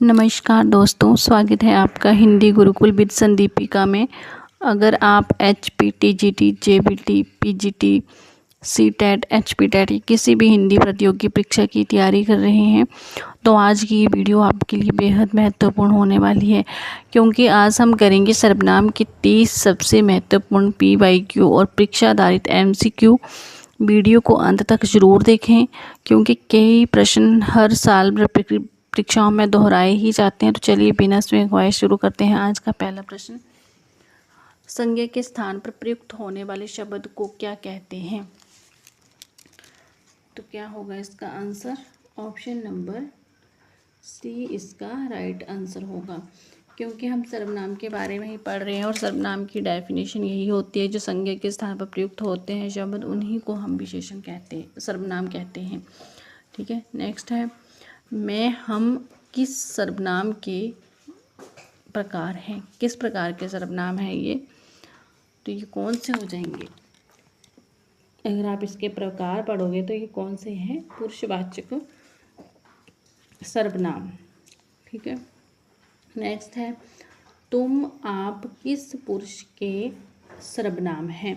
नमस्कार दोस्तों, स्वागत है आपका हिंदी गुरुकुल विद संदीपिका में। अगर आप HP, TGT, JBT, PGT, CTET, HPTET किसी भी हिंदी प्रतियोगी परीक्षा की तैयारी कर रहे हैं तो आज की ये वीडियो आपके लिए बेहद महत्वपूर्ण होने वाली है, क्योंकि आज हम करेंगे सर्वनाम की 30 सबसे महत्वपूर्ण PYQ और परीक्षा आधारित MCQ। वीडियो को अंत तक ज़रूर देखें, क्योंकि कई प्रश्न हर साल परीक्षाओं में दोहराए ही जाते हैं। तो चलिए बिना समय गवाए शुरू करते हैं। आज का पहला प्रश्न, संज्ञा के स्थान पर प्रयुक्त होने वाले शब्द को क्या कहते हैं? तो क्या होगा इसका आंसर? ऑप्शन नंबर सी इसका राइट आंसर होगा, क्योंकि हम सर्वनाम के बारे में ही पढ़ रहे हैं और सर्वनाम की डेफिनेशन यही होती है, जो संज्ञा के स्थान पर प्रयुक्त होते हैं शब्द उन्हीं को हम विशेषण कहते हैं, सर्वनाम कहते हैं। ठीक है, नेक्स्ट है, मैं हम किस सर्वनाम के प्रकार हैं? किस प्रकार के सर्वनाम हैं ये? तो ये कौन से हो जाएंगे? अगर आप इसके प्रकार पढ़ोगे तो ये कौन से हैं? पुरुषवाचक सर्वनाम। ठीक है, नेक्स्ट है, तुम आप किस पुरुष के सर्वनाम हैं?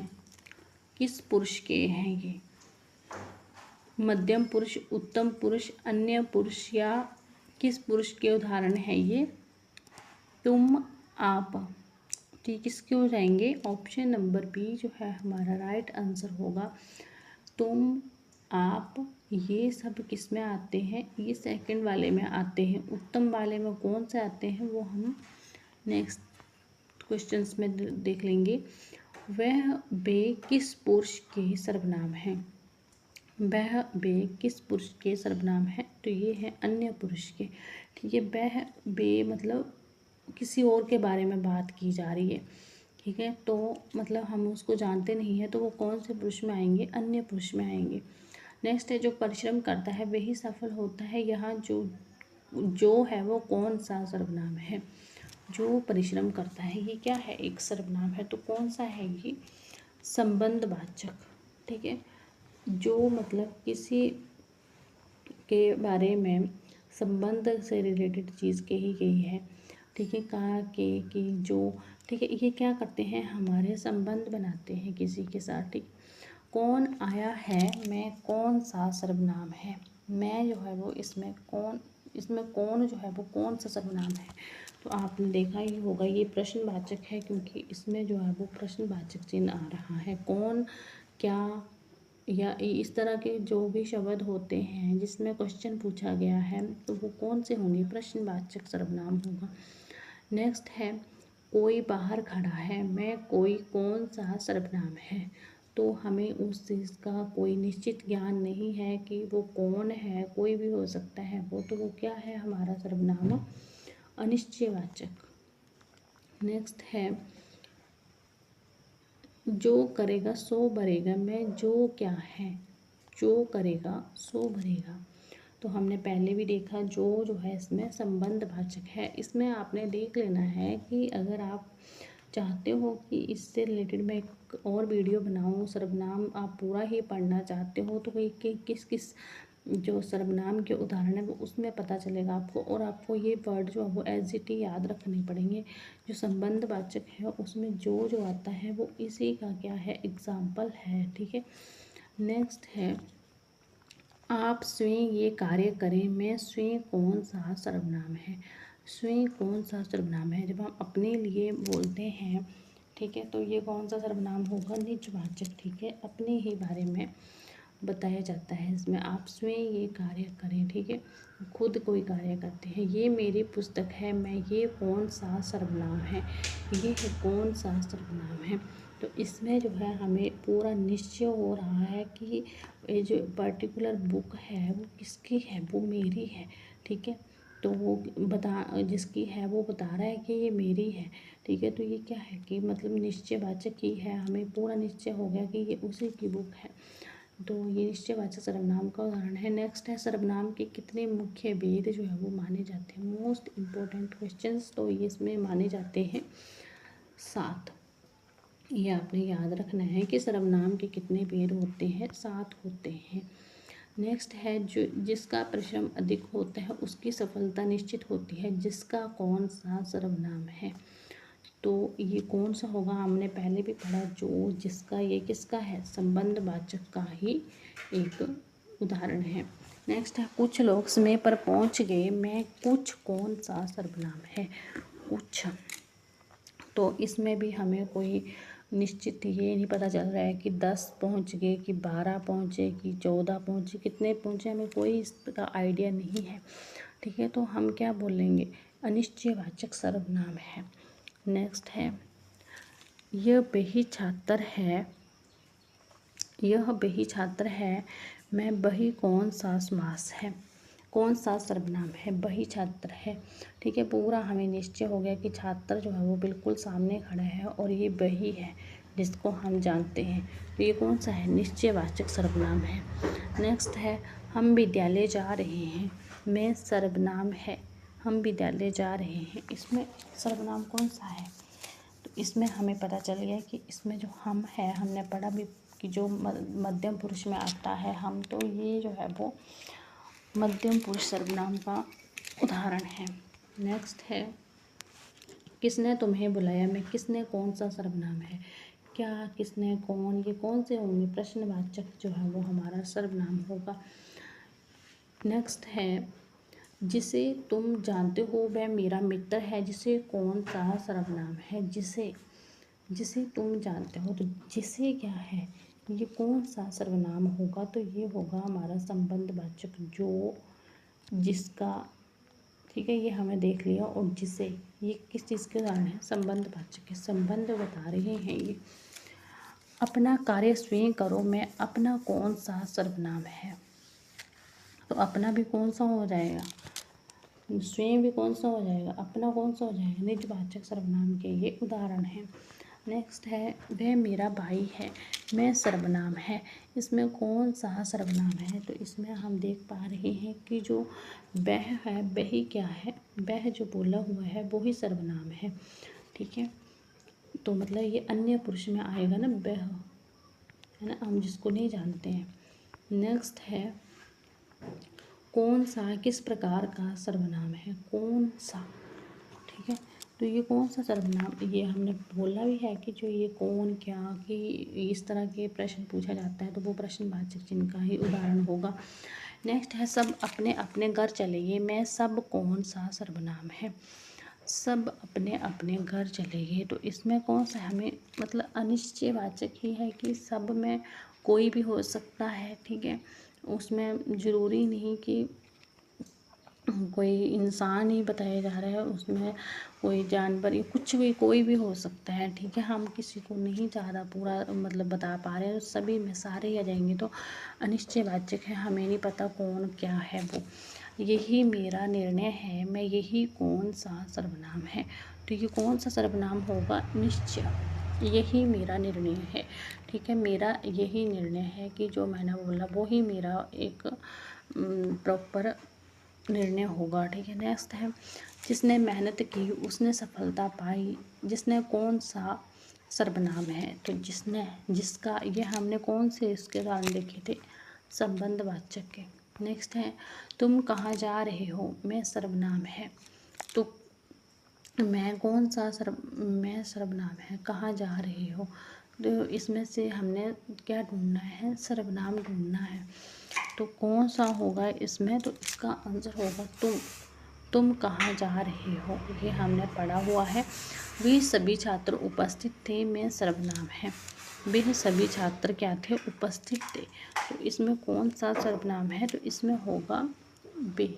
किस पुरुष के हैं ये? मध्यम पुरुष, उत्तम पुरुष, अन्य पुरुष, या किस पुरुष के उदाहरण हैं ये? तुम आप। ठीक, किसके हो जाएंगे? ऑप्शन नंबर बी जो है हमारा राइट आंसर होगा। तुम आप ये सब किस में आते हैं? ये सेकंड वाले में आते हैं। उत्तम वाले में कौन से आते हैं वो हम नेक्स्ट क्वेश्चंस में देख लेंगे। वह वे किस पुरुष के सर्वनाम हैं? वह वे किस पुरुष के सर्वनाम हैं? तो ये है अन्य पुरुष के। ठीक है, वह वे मतलब किसी और के बारे में बात की जा रही है। ठीक है, तो मतलब हम उसको जानते नहीं है, तो वो कौन से पुरुष में आएंगे? अन्य पुरुष में आएंगे। नेक्स्ट है, जो परिश्रम करता है वही सफल होता है। यहाँ जो है वो कौन सा सर्वनाम है? जो परिश्रम करता है ये क्या है? एक सर्वनाम है। तो कौन सा है ये? संबंधवाचक। ठीक है, जो मतलब किसी के बारे में संबंध से रिलेटेड चीज़ कही गई है। ठीक है, कहा कि जो, ठीक है, ये क्या करते हैं? हमारे संबंध बनाते हैं किसी के साथ। ठीक, कौन आया है मैं कौन सा सर्वनाम है? मैं जो है वो इसमें कौन जो है वो कौन सा सर्वनाम है? तो आपने देखा ही होगा ये प्रश्नवाचक है, क्योंकि इसमें जो है वो प्रश्नवाचक चिन्ह आ रहा है। कौन, क्या, या इस तरह के जो भी शब्द होते हैं जिसमें क्वेश्चन पूछा गया है तो वो कौन से होंगे? प्रश्नवाचक सर्वनाम होगा। नेक्स्ट है, कोई बाहर खड़ा है मैं कोई कौन सा सर्वनाम है? तो हमें उस चीज़ का कोई निश्चित ज्ञान नहीं है कि वो कौन है, कोई भी हो सकता है वो, तो वो क्या है? हमारा सर्वनाम अनिश्चयवाचक। नेक्स्ट है, जो करेगा सो भरेगा मैं जो क्या है? जो करेगा सो भरेगा। तो हमने पहले भी देखा जो है इसमें संबंधवाचक है। इसमें आपने देख लेना है कि अगर आप चाहते हो कि इससे रिलेटेड मैं एक और वीडियो बनाऊँ, सर्वनाम आप पूरा ही पढ़ना चाहते हो, तो किस किस जो सर्वनाम के उदाहरण है वो उसमें पता चलेगा आपको। और आपको ये वर्ड जो है वो एसजीटी याद रखने पड़ेंगे। जो संबंधवाचक है उसमें जो आता है वो इसी का क्या है? एग्जाम्पल है। ठीक है, नेक्स्ट है, आप स्वयं ये कार्य करें मैं स्वयं कौन सा सर्वनाम है? स्वयं कौन सा सर्वनाम है? जब हम अपने लिए बोलते हैं, ठीक है, तो ये कौन सा सर्वनाम होगा? निजवाचक। ठीक है, अपने ही बारे में बताया जाता है इसमें। आप स्वयं ये कार्य करें। ठीक है, खुद कोई कार्य करते हैं। ये मेरी पुस्तक है मैं ये कौन सा सर्वनाम है? ये है कौन सा सर्वनाम है? तो इसमें जो है हमें पूरा निश्चय हो रहा है कि ये जो पर्टिकुलर बुक है वो किसकी है? वो मेरी है। ठीक है, तो वो जिसकी है वो बता रहा है कि ये मेरी है। ठीक है, तो ये क्या है कि मतलब निश्चयवाचक ही है। हमें पूरा निश्चय हो गया कि ये उसी की बुक है। तो ये निश्चयवाचक सर्वनाम का उदाहरण है। नेक्स्ट है, सर्वनाम के कितने मुख्य भेद जो है वो माने जाते हैं? मोस्ट इम्पोर्टेंट क्वेश्चंस तो ये इसमें माने जाते हैं 7। ये आपने याद रखना है कि सर्वनाम के कितने भेद होते हैं? 7 होते हैं। नेक्स्ट है जो जिसका परिश्रम अधिक होता है उसकी सफलता निश्चित होती है, जिसका कौन सा सर्वनाम है। तो ये कौन सा होगा, हमने पहले भी पढ़ा, जो जिसका, ये किसका है, संबंधवाचक का ही एक उदाहरण है। नेक्स्ट है कुछ लोग समय पर पहुंच गए, मैं कुछ कौन सा सर्वनाम है, कुछ। तो इसमें भी हमें कोई निश्चित ये नहीं पता चल रहा है कि 10 पहुंच गए, कि 12 पहुंचे, कि 14 पहुंचे, कितने पहुंचे, हमें कोई इसका आइडिया नहीं है। ठीक है, तो हम क्या बोलेंगे, अनिश्चयवाचक सर्वनाम है। नेक्स्ट है यह बेही छात्र है, यह बेही छात्र है, मैं बही कौन सा समास है, कौन सा सर्वनाम है, बही छात्र है। ठीक है, पूरा हमें निश्चय हो गया कि छात्र जो है वो बिल्कुल सामने खड़ा है और ये बही है जिसको हम जानते हैं, तो ये कौन सा है, निश्चयवाचक सर्वनाम है। नेक्स्ट है हम विद्यालय जा रहे हैं, मैं सर्वनाम है, हम विद्यालय जा रहे हैं, इसमें सर्वनाम कौन सा है। तो इसमें हमें पता चल गया कि इसमें जो हम है, हमने पढ़ा भी कि जो मध्यम पुरुष में आता है हम, तो ये जो है वो मध्यम पुरुष सर्वनाम का उदाहरण है। नेक्स्ट है किसने तुम्हें बुलाया, में किसने कौन सा सर्वनाम है, क्या, किसने, कौन, ये कौन से होंगे, प्रश्नवाचक जो है वो हमारा सर्वनाम होगा। नेक्स्ट है जिसे तुम जानते हो वह मेरा मित्र है, जिसे कौन सा सर्वनाम है, जिसे, जिसे तुम जानते हो, तो जिसे क्या है, ये कौन सा सर्वनाम होगा, तो ये होगा हमारा संबंधवाचक जो, जिसका। ठीक है, ये हमें देख लिया, और जिसे, ये किस चीज़ के उदाहरण है, संबंधवाचक के, संबंध बता रहे हैं ये। अपना कार्य स्वयं करो, मैं अपना कौन सा सर्वनाम है, तो अपना भी कौन सा हो जाएगा, स्वयं भी कौन सा हो जाएगा, अपना कौन सा हो जाएगा, निजवाचक सर्वनाम के ये उदाहरण हैं। नेक्स्ट है वह मेरा भाई है, मैं सर्वनाम है, इसमें कौन सा सर्वनाम है, तो इसमें हम देख पा रहे हैं कि जो वह है, वही क्या है, वह जो बोला हुआ है वो ही सर्वनाम है। ठीक है, तो मतलब ये अन्य पुरुष में आएगा ना, वह है ना, हम जिसको नहीं जानते हैं। नेक्स्ट है कौन सा किस प्रकार का सर्वनाम है, कौन सा। ठीक है, तो ये कौन सा सर्वनाम, ये हमने बोला भी है कि जो ये कौन, क्या, कि इस तरह के प्रश्न पूछा जाता है तो वो प्रश्नवाचक चिन्ह का ही उदाहरण होगा। नेक्स्ट है सब अपने अपने घर चले गए, मैं सब कौन सा सर्वनाम है, सब अपने अपने घर चले गए, तो इसमें कौन सा हमें मतलब अनिश्चयवाचक ही है कि सब में कोई भी हो सकता है। ठीक है, उसमें ज़रूरी नहीं कि कोई इंसान ही बताया जा रहा है, उसमें कोई जानवर, ये कुछ भी, कोई भी हो सकता है। ठीक है, हम किसी को नहीं ज़्यादा पूरा मतलब बता पा रहे हैं, सभी में सारे ही आ जाएंगे तो अनिश्चयवाचक है, हमें नहीं पता कौन क्या है वो। यही मेरा निर्णय है, मैं यही कौन सा सर्वनाम है, तो ये कौन सा सर्वनाम होगा, निश्चय, यही मेरा निर्णय है। ठीक है, मेरा यही निर्णय है कि जो मैंने बोला वो ही मेरा एक प्रॉपर निर्णय होगा। ठीक है, नेक्स्ट है जिसने मेहनत की उसने सफलता पाई, जिसने कौन सा सर्वनाम है, तो जिसने, जिसका, ये हमने कौन से इसके उदाहरण देखे थे, संबंधवाचक के। नेक्स्ट है तुम कहाँ जा रहे हो, मैं सर्वनाम है, तो मैं कौन सा मैं सर्वनाम है, कहाँ जा रहे हो, तो इसमें से हमने क्या ढूंढना है, सर्वनाम ढूंढना है, तो कौन सा होगा इसमें, तो इसका आंसर होगा तुम कहाँ जा रहे हो, ये हमने पढ़ा हुआ है। वे सभी छात्र उपस्थित थे, मैं सर्वनाम है, वे सभी छात्र क्या थे, उपस्थित थे, तो इसमें कौन सा सर्वनाम है, तो इसमें होगा वे।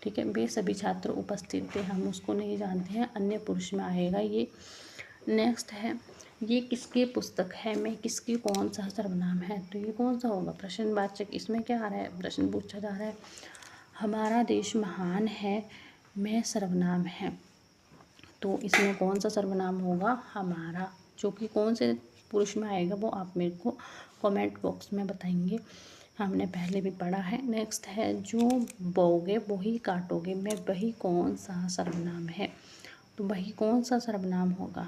ठीक है, वे सभी छात्र उपस्थित थे, हम उसको नहीं जानते हैं, अन्य पुरुष में आएगा ये। नेक्स्ट है ये किसकी पुस्तक है, मैं किसकी कौन सा सर्वनाम है, तो ये कौन सा होगा, प्रश्नवाचक। इसमें क्या आ रहा है, प्रश्न पूछा जा रहा है, हमारा देश महान है, मैं सर्वनाम है, तो इसमें कौन सा सर्वनाम होगा, हमारा, जो कि कौन से पुरुष में आएगा वो आप मेरे को कमेंट बॉक्स में बताएंगे, हमने पहले भी पढ़ा है। नेक्स्ट है जो बोओगे वही काटोगे, मैं वही कौन सा सर्वनाम है, तो वही कौन सा सर्वनाम होगा,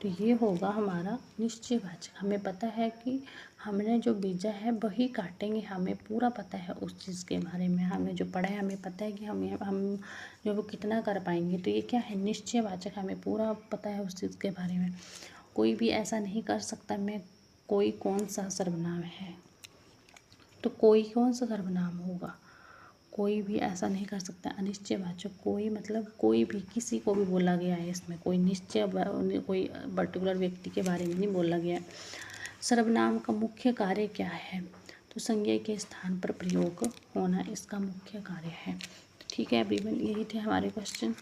तो ये होगा हमारा निश्चयवाचक। हमें पता है कि हमने जो बीजा है वही काटेंगे, हमें पूरा पता है उस चीज़ के बारे में, हमने जो पढ़ा है हमें पता है कि हम जो वो कितना कर पाएंगे। तो ये क्या है, निश्चयवाचक, हमें पूरा पता है उस चीज़ के बारे में। कोई भी ऐसा नहीं कर सकता मैं कोई कौन सा सर्वनाम है, तो कोई कौन सा सर्वनाम होगा, कोई भी ऐसा नहीं कर सकता। अनिश्चयवाचक कोई मतलब कोई भी, किसी को भी बोला गया है इसमें, कोई निश्चय कोई पर्टिकुलर व्यक्ति के बारे में नहीं बोला गया है। सर्वनाम का मुख्य कार्य क्या है, तो संज्ञा के स्थान पर प्रयोग होना इसका मुख्य कार्य है। ठीक है एवरीवन, यही थे हमारे क्वेश्चन।